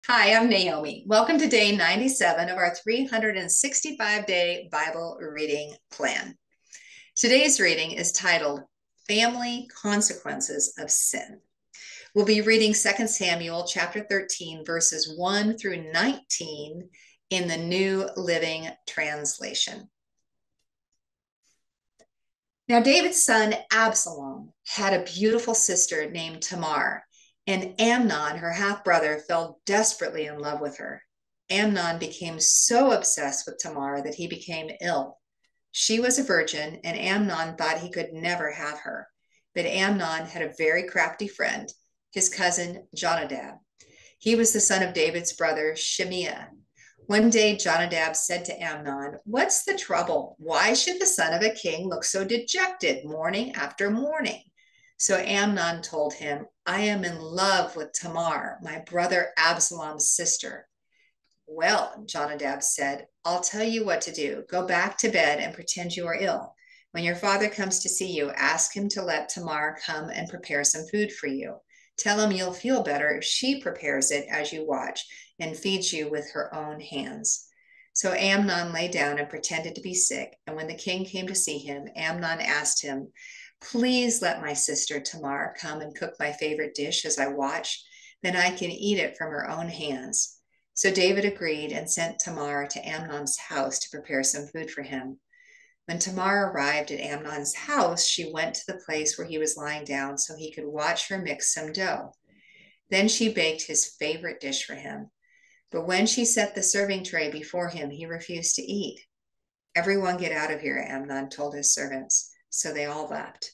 Hi, I'm Naomi. Welcome to day 97 of our 365-day Bible reading plan. Today's reading is titled Family Consequences of Sin. We'll be reading 2 Samuel chapter 13, verses 1 through 19 in the New Living Translation. Now, David's son Absalom had a beautiful sister named Tamar, and Amnon, her half-brother, fell desperately in love with her. Amnon became so obsessed with Tamar that he became ill. She was a virgin, and Amnon thought he could never have her. But Amnon had a very crafty friend, his cousin Jonadab. He was the son of David's brother Shimea. One day, Jonadab said to Amnon, "What's the trouble? Why should the son of a king look so dejected morning after morning?" So Amnon told him, "I am in love with Tamar, my brother Absalom's sister." "Well," Jonadab said, "I'll tell you what to do. Go back to bed and pretend you are ill. When your father comes to see you, ask him to let Tamar come and prepare some food for you. Tell him you'll feel better if she prepares it as you watch and feeds you with her own hands." So Amnon lay down and pretended to be sick. And when the king came to see him, Amnon asked him, "Please let my sister Tamar come and cook my favorite dish as I watch. Then I can eat it from her own hands." So David agreed and sent Tamar to Amnon's house to prepare some food for him. When Tamar arrived at Amnon's house, she went to the place where he was lying down so he could watch her mix some dough. Then she baked his favorite dish for him. But when she set the serving tray before him, he refused to eat. "Everyone get out of here," Amnon told his servants. So they all left.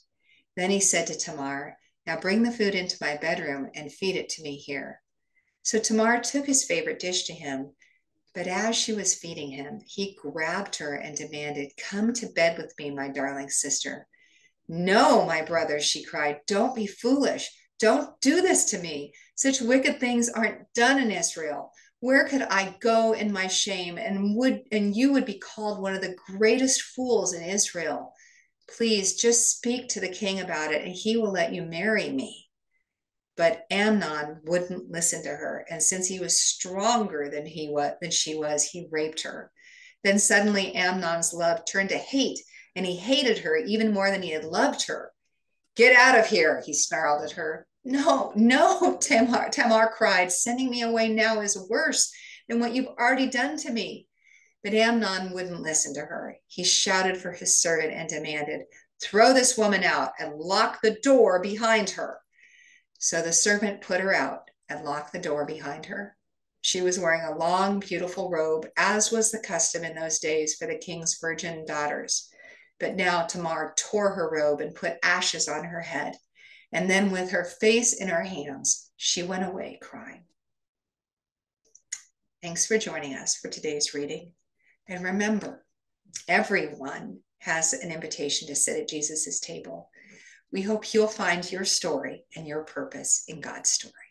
Then he said to Tamar, "Now bring the food into my bedroom and feed it to me here." So Tamar took his favorite dish to him. But as she was feeding him, he grabbed her and demanded, "Come to bed with me, my darling sister." "No, my brother," she cried. "Don't be foolish. Don't do this to me. Such wicked things aren't done in Israel. Where could I go in my shame, and you would be called one of the greatest fools in Israel? Please just speak to the king about it, and he will let you marry me." But Amnon wouldn't listen to her, and since he was stronger than she was, he raped her. Then suddenly Amnon's love turned to hate, and he hated her even more than he had loved her. "Get out of here," he snarled at her. "No, no," Tamar cried. "Sending me away now is worse than what you've already done to me." But Amnon wouldn't listen to her. He shouted for his servant and demanded, "Throw this woman out and lock the door behind her." So the servant put her out and locked the door behind her. She was wearing a long, beautiful robe, as was the custom in those days for the king's virgin daughters. But now Tamar tore her robe and put ashes on her head. And then, with her face in her hands, she went away crying. Thanks for joining us for today's reading. And remember, everyone has an invitation to sit at Jesus' table. We hope you'll find your story and your purpose in God's story.